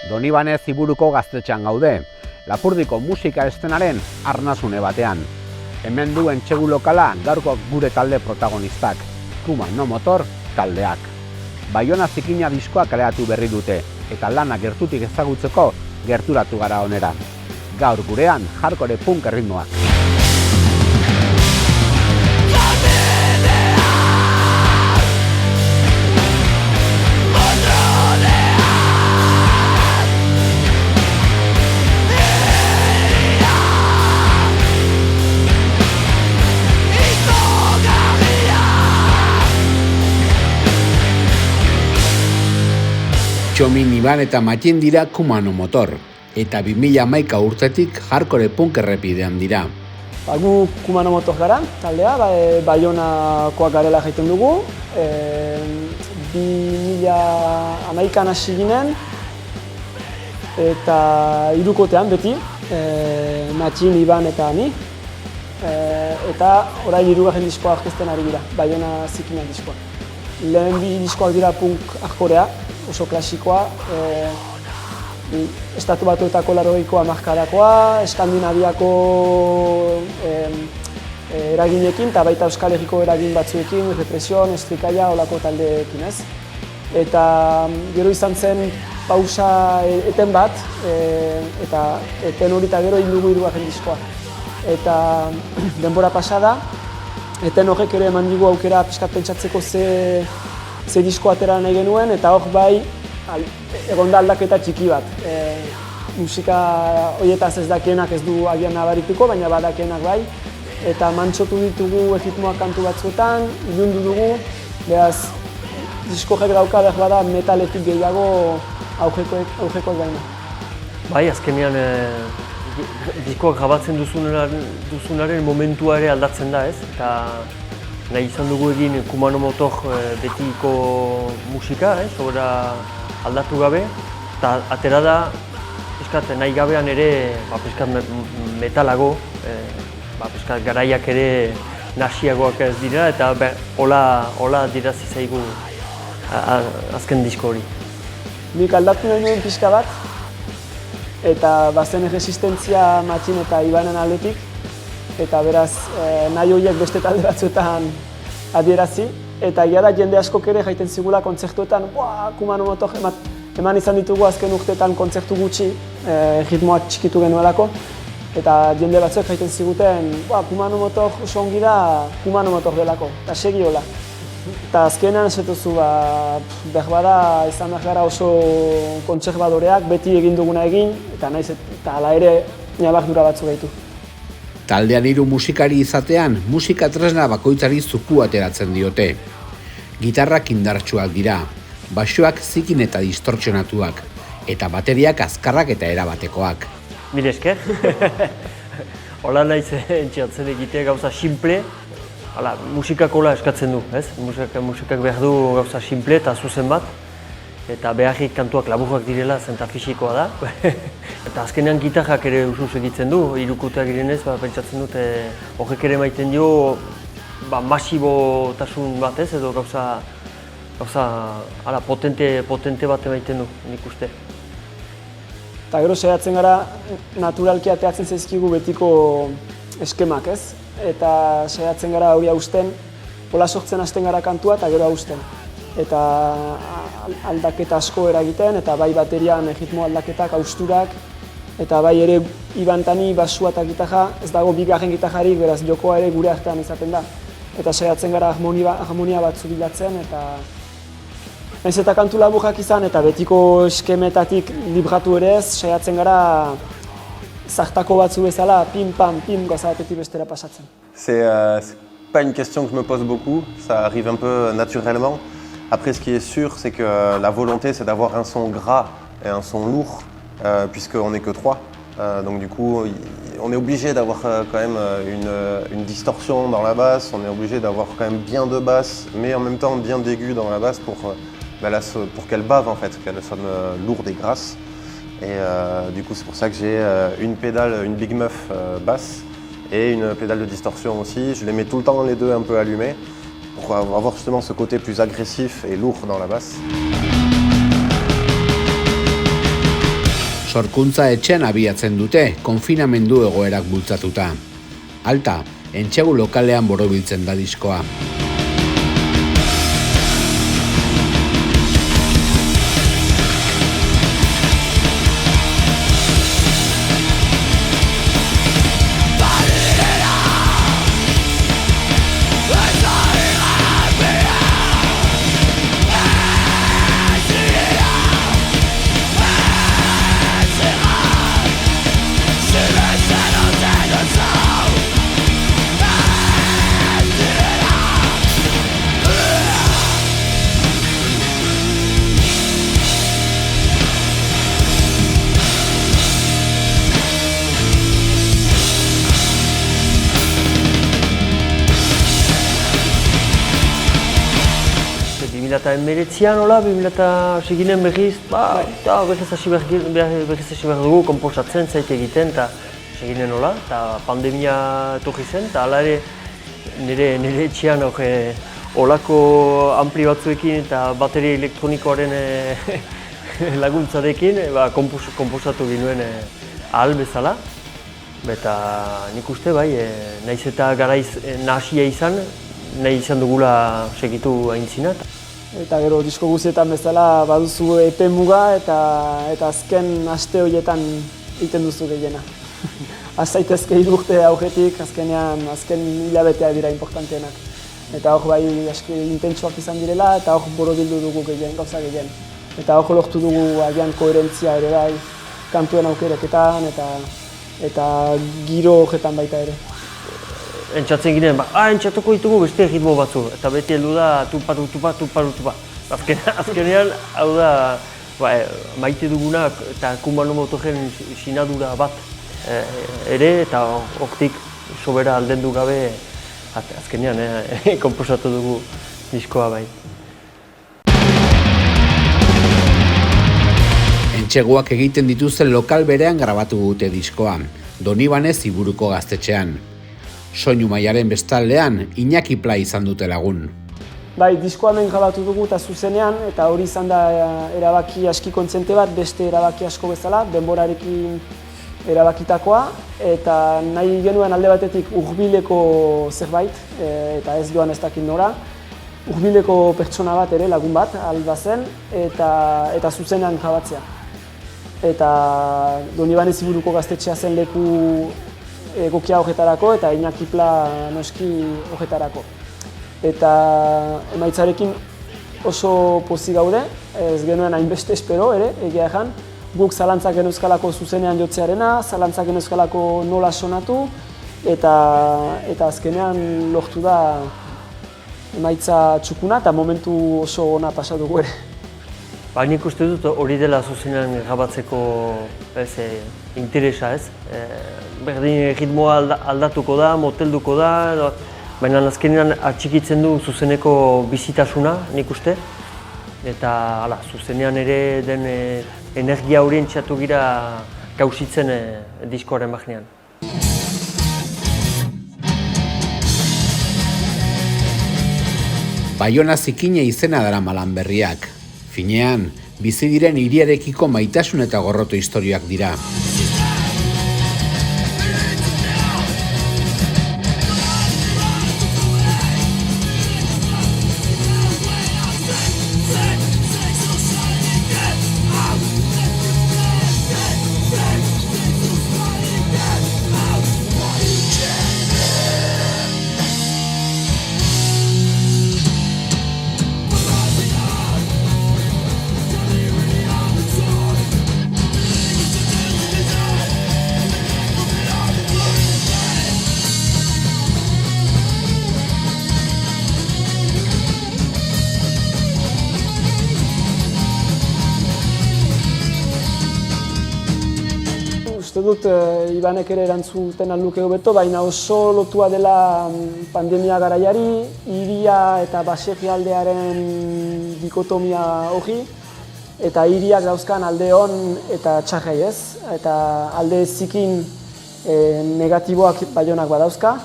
Donibane Ziburuko gaztetxean gaude, Lapurdiko musika eszenaren arnasune batean. Hemen du entsegu lokala gaurko gure talde protagonistak, Kumano Motor taldeak. Baiona Zikina diskoa kaleratu berri dute, eta lana gertutik ezagutzeko gerturatu gara onera. Gaur gurean hardcore punk erritmoak. Txomin Iban eta Matien dira Kumano Motor, eta 2011 urtetik hardcore punk errepidean dira. Gu Kumano Motor gara, taldea, Baionakoak garela jaiten dugu. 2011an hasi ginen, eta hirukotean beti, Matien, Iban eta ni. Eta orain hirugarren diskoa aurkezten ari dira, Baiona Zikina diskoa. Lehen bi diskoak dira punk hardcorea, oso klasikoa, Estatu Batuetako 80ko hamarkadakoa, Eskandinaviako eraginekin, eta baita Euskal Herriko eragin batzuekin, Represion, Estrikaia, olako taldeekin ez. Eta gero izan zen pausa eten bat, eta eten hori eta gero indugu hirugarren diskoa. Eta denbora pasada, eten horrek ere eman digu aukera pixkat pentsatzeko ze disko atera nahi genuen, eta hor bai egonda aldaketa txiki bat. Musika horietaz ez dakienak ez du agian nabarituko, baina badakienak bai. Eta mantsotu ditugu erritmoak kantu batzuetan, ilundu dugu, beraz disko horrek dauka behar bada metaletik gehiago aurrekoek baina. Bai, azkenean diskoak grabatzen duzunaren momentua ere aldatzen da, ez? Eta nahi izan dugu egin Kumano Motor betiko musika, sobera aldatu gabe, eta atera da nahi gabean ere metalago, garaiak ere nasiagoak ez dira, eta hola dirazi zaigu azken disko hori. Nik aldatu nahi nuen pixka bat, eta bazen resistentzia Matien eta Ibanen aldetik, eta beraz nahi horiek beste talde batzuetan adierazi. Eta egia da jende askok ere jaiten zigula kontzertuetan, Kumano Motor eman izan ditugu azken urteetan kontzertu gutxi, ritmoak txikitu genuelako. Eta jende batzuek jaiten ziguten, Kumano Motor oso ongi da, Kumano Motor delako, eta segi hola. Eta azkenean esetuzu, behar bada izan behar gara oso kontserbadoreak, beti egin duguna egin, eta hala ere ñabardura batzu gaitu. Taldean hiru musikari izatean, musika tresna bakoitzari zuku ateratzen diote. Gitarrak indartsuak dira, baxuak zikin eta distortsionatuak, eta bateriak azkarrak eta erabatekoak. Mil esker. Hola naiz entxeatzen egitea gauza simple, musikak hola eskatzen du, ez? Musikak behar du gauza simple eta zuzen bat, eta beharrik kantuak laburrak direla zenta fisikoa da. Eta azkenean gitarrak ere usuz egiten du, hirukoteak girenez, pentsatzen dut horrek ere maiten dio masibotasun bat ez, edo gauza potente bat emaiten du, nik uste. Eta gero saiatzen gara naturalki ateatzen zaizkigu betiko eskemak ez, eta saiatzen gara hori hausten, hola sortzen hasten gara kantua eta gero hausten. Eta aldaketa asko eragiten, eta bai baterian ritmo aldaketak, hausturak, eta bai ere Ibantani basua eta gitarra, ez dago bigarren gitarrarik, beraz jokoa ere gure artean izaten da. Eta saiatzen gara harmonia batzu bilatzen, eta nahiz eta kantu laburrak izan, eta betiko eskemetatik libratu ere ez, saiatzen gara zartako batzu bezala, pim-pam-pim goza batetik bestera pasatzen. C'est pas une question que je me pose beaucoup, ça arrive un peu naturellement. Après, ce qui est sûr, c'est que la volonté, c'est d'avoir un son gras et un son lourd, puisqu'on n'est que trois. Donc du coup, on est obligé d'avoir quand même une distorsion dans la basse, on est obligé d'avoir quand même bien de basse, mais en même temps bien d'aigu dans la basse pour qu'elle bave en fait, qu'elle sonne lourde et grasse. Et du coup, c'est pour ça que j'ai une pédale, une Big Muff basse et une pédale de distorsion aussi. Je les mets tout le temps les deux un peu allumés, pour avoir justement ce côté plus agressif et lourd dans la basse. Sorkuntza etxean abiatzen dute, konfinamendu egoerak bultzatuta. Alta, entsegu lokalean borobiltzen da diskoa. Eta emeretzian, 2006 berriz, berriz hasi behar dugu konposatzen, zait egiten, eta seginen hola, eta pandemia etorri zen, eta hala ere nire etxean olako ampli batzuekin eta bateria elektronikoaren laguntzarekin konposatu ginuen ahal bezala. Eta nik uste bai, nahiz eta garaiz nahasia izan, nahi izan dugula segitu aintzinat. Eta gero disko guztietan bezala baduzu epe muga eta azken aste horietan egiten duzu gehiena. Az zaitezke 3 urte aurretik, azken hilabetea dira importanteenak. Eta hor bai aski intentsuak izan direla eta hor borobildu dugu gauza gehien. Eta hor lortu dugu agian koherentzia ere bai, kantuen aukereketan eta giro horretan baita ere. Entzatzen ginen, entzatuko ditugu beste ritmo batzu, eta beti heldu da tupa. Azkenean, hau da, maite duguna eta Kumano Motoren sinadura bat ere, eta hortik sobera aldendu gabe azkenean konposatu dugu diskoa bai. Entseguak egiten dituzten lokal berean grabatu dute diskoa, Donibane Ziburuko gaztetxean. Soinu mailaren bestaldean, Iñaki Pla izan dute lagun. Bai, diskoa hemen grabatu dugu eta zuzenean, eta hori izan da erabaki aski kontziente bat, beste erabaki asko bezala, denborarekin erabakitakoa, eta nahi genuen alde batetik hurbileko zerbait, eta ez joan ez dakit nora, hurbileko pertsona bat ere, lagun bat, alba zen, eta zuzenean grabatzea. Eta Donibane Ziburuko gaztetxea zen leku egokia horretarako eta Iñaki Pla noski horretarako. Eta emaitzarekin oso pozik gaude, ez genuen hainbeste espero ere, egia egan. Guk zalantzak genuzkalako zuzenean jotzearena, zalantzak genuzkalako nola sonatu, eta azkenean lortu da emaitza txukuna eta momentu oso ona pasa dugu ere. Nik uste dut hori dela zuzenean grabatzeko interesa, ez? Berdin ritmoa aldatuko da, motelduko da, baina azkenean atxikitzen du zuzeneko bizitasuna, nik uste. Eta zuzenean ere den energia horien txatu gira gauzitzen diskoaren bagnean. Baiona Zikina izena daramalan berriak. Finean, bizi diren hiriarekiko maitasun eta gorroto istorioak dira. Uste dut Ibanek ere erantzuten luke hobeto, baina oso lotua dela pandemia garaiari, hiria eta baserrialdearen dikotomia hori, eta hiriak dauzkan alde on eta txarrai ez, eta alde zikin negatiboak Baionak badauzka.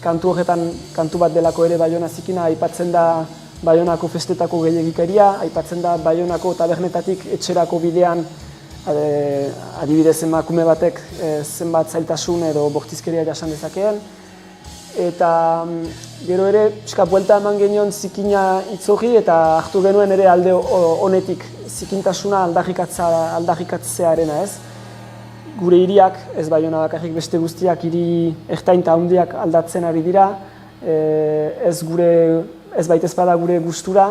Kantu horretan, kantu bat delako ere Baiona Zikina aipatzen da Baionako festetako gehiagikeria, aipatzen da Baionako tabernetatik etxerako bidean adibidez emakume batek zenbat zailtasun edo bortizkeria jasan dezakeen. Eta gero ere, pixka buelta eman genion zikina itzorri eta hartu genuen ere alde honetik zikintasuna aldarrikatzearena ez. Gure hiriak, ez Baiona bakarrik beste guztiak hiri ertain eta handiak aldatzen ari dira, ez baitezpada gure gustura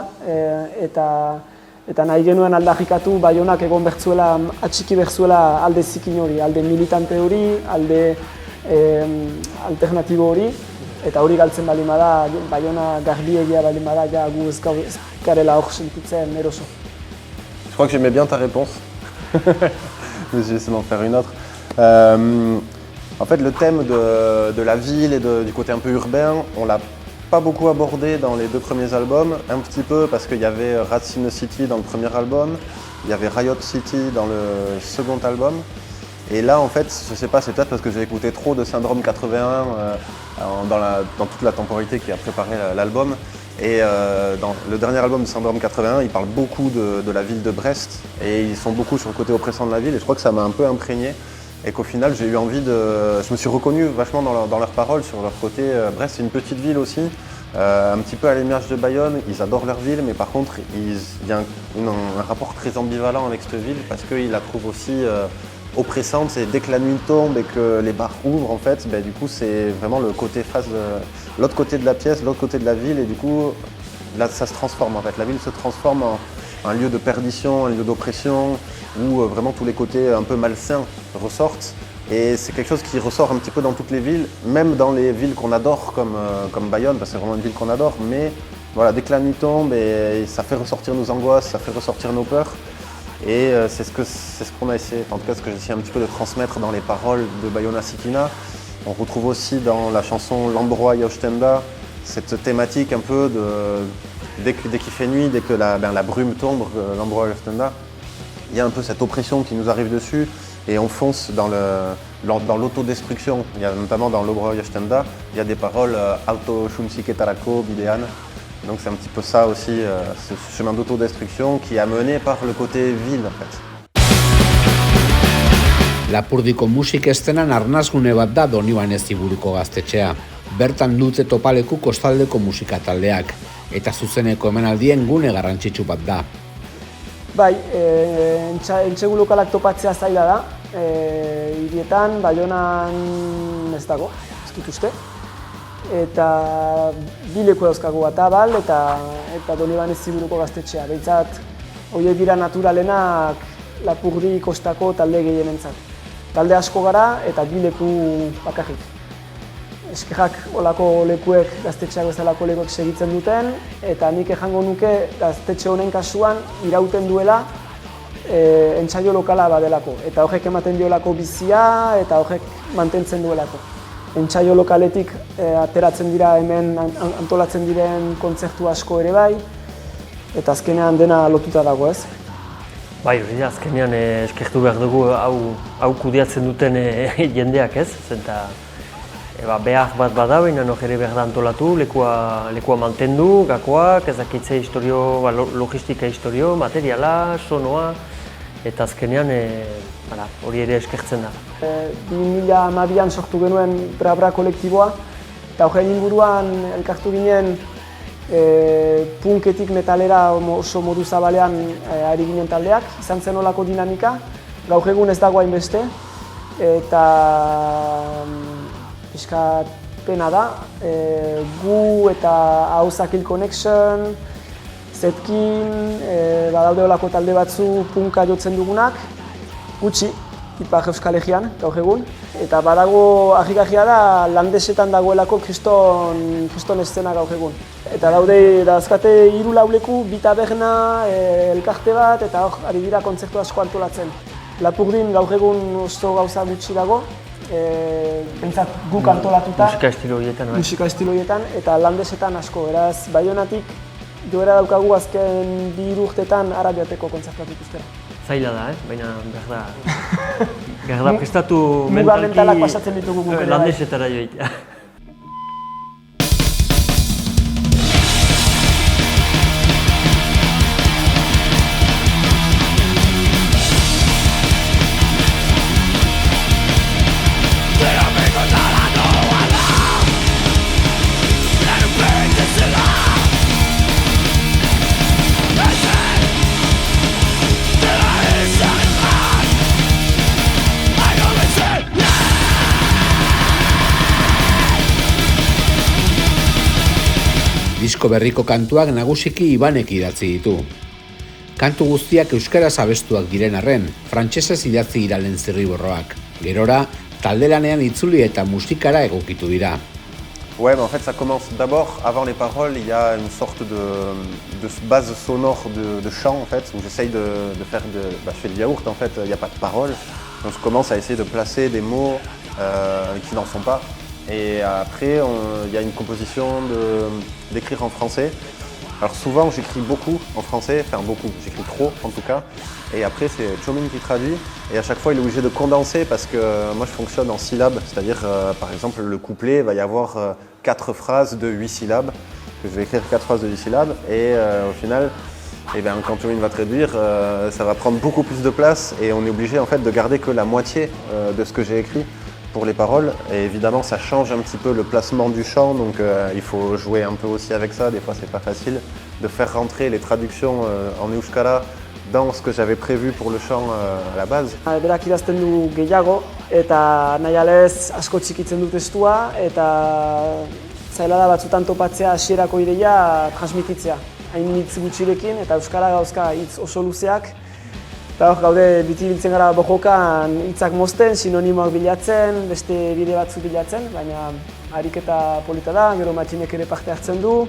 eta nahi genuen aldarrikatu Baionak egon bertzuela, atxiki bertzuela alde zikin hori, alde militante hori, alde alternatibo hori, eta hori galtzen baldin bada, Baiona garbiegia baldin bada, ja gu ez garela hor sentitzen eroso. Je crois que j'aimais bien ta réponse. Je vais essayer d'en faire une autre. En fait, le thème de la ville et du côté un peu urbain, on l'a pas beaucoup abordé dans les deux premiers albums, un petit peu parce qu'il y avait Racine City dans le premier album, il y avait Riot City dans le second album. Et là, en fait, je sais pas, c'est peut-être parce que j'ai écouté trop de Syndrome 81 dans toute la temporalité qui a préparé l'album. Et dans le dernier album de Syndrome 81, ils parlent beaucoup de la ville de Brest et ils sont beaucoup sur le côté oppressant de la ville et je crois que ça m'a un peu imprégné et qu'au final j'ai eu envie de... Je me suis reconnu vachement dans leurs paroles sur leur côté. Brest c'est une petite ville aussi, un petit peu à l'image de Bayonne, ils adorent leur ville mais par contre il y a un rapport très ambivalent avec cette ville parce qu'ils la trouvent aussi oppressante. C'est dès que la nuit tombe et que les bars ouvrent en fait, du coup c'est vraiment le côté face de l'autre côté de la pièce, l'autre côté de la ville et du coup là ça se transforme en fait. La ville se transforme en un lieu de perdition, un lieu d'oppression où vraiment tous les côtés un peu malsains ressortent et c'est quelque chose qui ressort un petit peu dans toutes les villes, même dans les villes qu'on adore comme Bayonne parce que c'est vraiment une ville qu'on adore, mais voilà, dès que la nuit tombe et ça fait ressortir nos angoisses, ça fait ressortir nos peurs. Et c'est ce qu'on a essayé, en tout cas ce que j'ai essayé un petit peu de transmettre dans les paroles de Bayona Sikina. On retrouve aussi dans la chanson Lambroa Yaustenda cette thématique un peu de dès qu'il fait nuit, dès que la brume tombe, Lambroa Yaustenda, il y a un peu cette oppression qui nous arrive dessus et on fonce dans l'autodestruction. Il y a notamment dans Lambroa Yaustenda, il y a des paroles Auto Shunshiketarako Bidean. Donc c'est un petit peu ça aussi, ce chemin d'autodestruction qui est amené par le côté ville en fait. Lapurdiko musik estenan arnasgune bat da Donibane Ziburuko gaztetxea. Bertan dute topaleku kostaldeko musika taldeak, eta zuzeneko emanaldien gune garrantzitsu bat da. Bai, entsegu lokalak topatzea zaila da, hirietan, Baionan ez dago, ez dut uste. Eta bi leku dauzkagu Atabal eta Donibane Ziburuko gaztetxea. Behintzat, horiek dira naturalenak Lapurdi kostako talde gehienentzat. Talde asko gara eta bi leku bakarrik. Eskerrak olako lekuek, gaztetxeak bezalako lekuek segitzen duten, eta nik ejango nuke gaztetxe honen kasuan irauten duela entsaio lokala badelako. Eta horrek ematen diolako bizia eta horrek mantentzen duelako. Entsaio lokaletik ateratzen dira hemen antolatzen diren kontzertu asko ere bai, eta azkenean dena lotuta dago ez. Bai, hori da, azkenean eskertu behar dugu hau kudeatzen duten jendeak ez, zenta behar bat bada, baina ere behar da antolatu, lekua mantendu, gakoak, ezakitze historio, logistika historio, materiala, sonoa, eta azkenean hori ere eskertzen da. 2012an sortu genuen Bra kolektiboa, eta horren inguruan elkartu ginen punketik metalera oso modu zabalean ari ginen taldeak, izan zen olako dinamika, gaur egun ez dago hainbeste, eta pixkat pena da, gu eta Hausakil Connection, Zetkin, badaude olako talde batzu punka jotzen dugunak, gutxi, Ipar Euskal Herrian, gaur egun. Eta badago harrigarria da landesetan dagoelako kriston eszena gaur egun. Eta daude, dauzkate 3-4 leku, bi taberna, elkarte bat, eta hor, ari dira kontzertu asko antolatzen. Lapurdin gaur egun oso gauza gutxi dago, pentsat guk antolatuta. Musika estilo horietan, eta landesetan asko. Beraz, Baionatik joera daukagu azken 2 urtetan ara joateko kontzertuak ikustera. Zaila da, baina behar da prestatu mentalki landesetara joitea. Disko berriko kantuak nagusiki Ibanek idatzi ditu. Kantu guztiak euskaraz abestuak diren arren, frantsesez idatzi dira lehen zirriborroak. Gerora, talde lanean itzuli eta musikara egokitu dira. Ouais, mais en fait, ça commence d'abord, avant les paroles, il y a une sorte de base sonore de chant, en fait, où j'essaye de faire je fais le yaourt, en fait, il n'y a pas de paroles. Donc je commence à essayer de placer des mots qui n'en sont pas. Et après, il y a une composition d'écrire en français. Alors souvent, j'écris beaucoup en français, enfin beaucoup, j'écris trop en tout cas. Et après, c'est Chomin qui traduit. Et à chaque fois, il est obligé de condenser parce que moi, je fonctionne en syllabes. C'est-à-dire, par exemple, le couplet, il va y avoir 4 phrases de 8 syllabes. Que je vais écrire 4 phrases de 8 syllabes. Et au final, quand Chomin va traduire, ça va prendre beaucoup plus de place. Et on est obligé en fait, de garder que la moitié de ce que j'ai écrit pour les paroles. Et évidemment, ça change un petit peu le placement du chant. Donc, il faut jouer un peu aussi avec ça. Des fois, c'est pas facile de faire rentrer les traductions en euskara dans ce que j'avais prévu pour le chant à la base. Berak idazten du gehiago, eta nahi alez asko txikitzen du testua, eta zaila da batzutan topatzea hasierako ideia transmititzea. Hain hitz gutxirekin, eta euskara gauzka hitz oso luzeak. Eta hor gaude biti biltzen gara bojokan hitzak mozten, sinonimoak bilatzen, beste bide batzu bilatzen, baina ariketa polita da, gero matxinek ere parte hartzen du.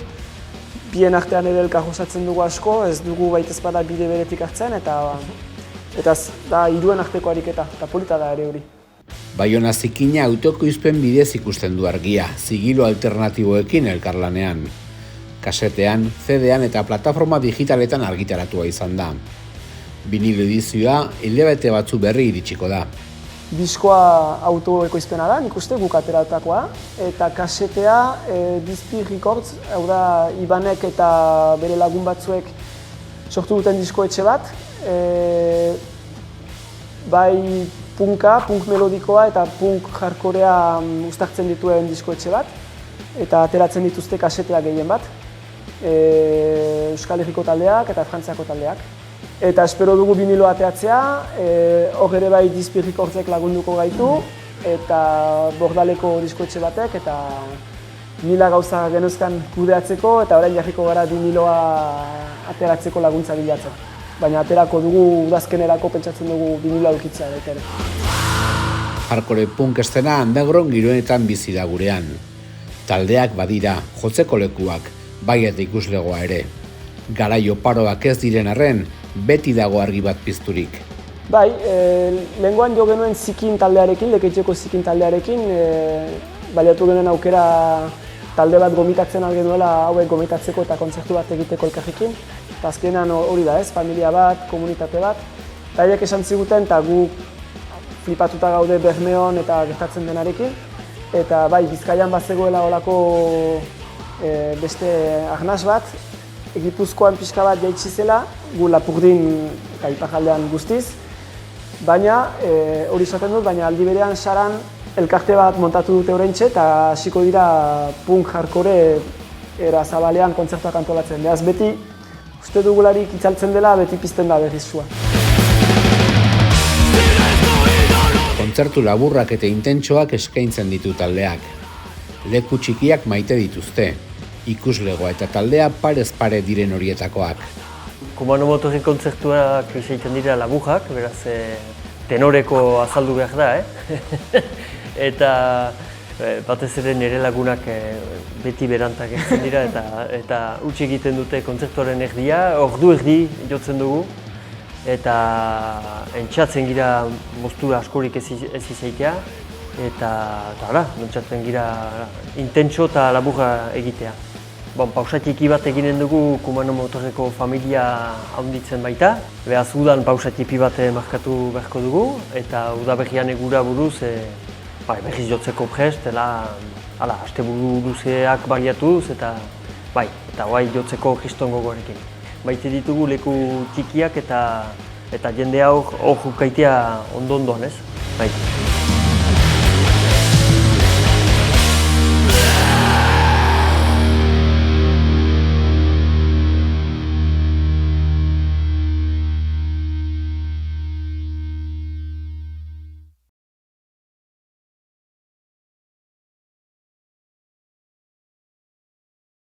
Bien artean ere elkar osatzen dugu asko, ez dugu baitez bada bide beretik hartzen, eta da hiruen arteko ariketa, eta polita da ere hori. Baiona Zikina autokoizpen bidez ikusten du argia, zigilo alternatiboekin elkarlanean. Kasetean, CD-an eta plataforma digitaletan argitaratua izan da. Vinilo edizioa hilabete batzu berri iritsiko da. Diskoa autoekoizpena da, nik uste guk ateratakoa, eta kasetea Dizpi Records, hau da Ibanek eta bere lagun batzuek sortu duten diskoetxe bat, bai punk melodikoa eta punk hardcorea uztartzen dituen diskoetxe bat, eta ateratzen dituzte kasetea gehien bat, Euskal Herriko taldeak eta Frantziako taldeak. Eta espero dugu vinilo ateatzea, hor ere bai Dizpi Recordsek lagunduko gaitu, eta Bordaleko diskoetxe batek, eta 1000 gauza genuzkan kudeatzeko, eta orain jarriko gara viniloa ateratzeko laguntza bilatzen. Baina aterako dugu udazkenerako pentsatzen dugu viniloa edukitzea baita ere. Hardcore punk estena underground giroetan bizi da gurean. Taldeak badira, jotzeko lekuak, bai eta ikuslegoa ere. Garai oparoak ez diren arren, beti dago argi bat pizturik. Bai, lehengoan jo genuen Zikin taldearekin, Lekeitxeko Zikin taldearekin, baliatu genuen aukera talde bat gomitatzen algenuela hauek gomitatzeko eta kontzertu bat egiteko elkarrekin. Eta azkenean hori da ez, familia bat, komunitate bat. Eta haiek esan ziguten eta gu flipatuta gaude Bermeon eta gertatzen denarekin. Eta bai, Bizkaian bazegoela olako beste arnas bat, Gipuzkoan pixka bat jaitsi zela, gu Lapurdin eta iparraldean guztiz, baina hori esaten dut, baina aldi berean Saran elkarte bat montatu dute oraintxe eta hasiko dira punk hardcore era zabalean kontzertuak antolatzen. Beraz beti, uste dugularik itzaltzen dela, beti pizten da berriz sua. Kontzertu laburrak eta intentsoak eskaintzen ditu taldeak. Leku txikiak maite dituzte. Ikuslegoa eta taldea parez pare diren horietakoak. Kumano Motorren kontzertuak egiten dira laburrak, beraz tenoreko azaldu behar da, Eta batez ere nire lagunak beti berantak egiten dira eta utzi egiten dute kontzertuaren erdia, ordu erdi jotzen dugu. Eta entxatzen gira moztura askorik ez izaitea. Eta entxatzen gira intentso eta laburra egitea. Pausatiki bat eginen dugu Kumano Motorreko familia handitzen baita. Beraz, udan pausatipi bat markatu beharko dugu, eta udaberrian egura buruz berriz jotzeko prest, asteburu luzeak bariatuz, eta jotzeko kriston gogoarekin. Baite ditugu leku txikiak eta jende hor jukaitea ondo-ondoan, ez?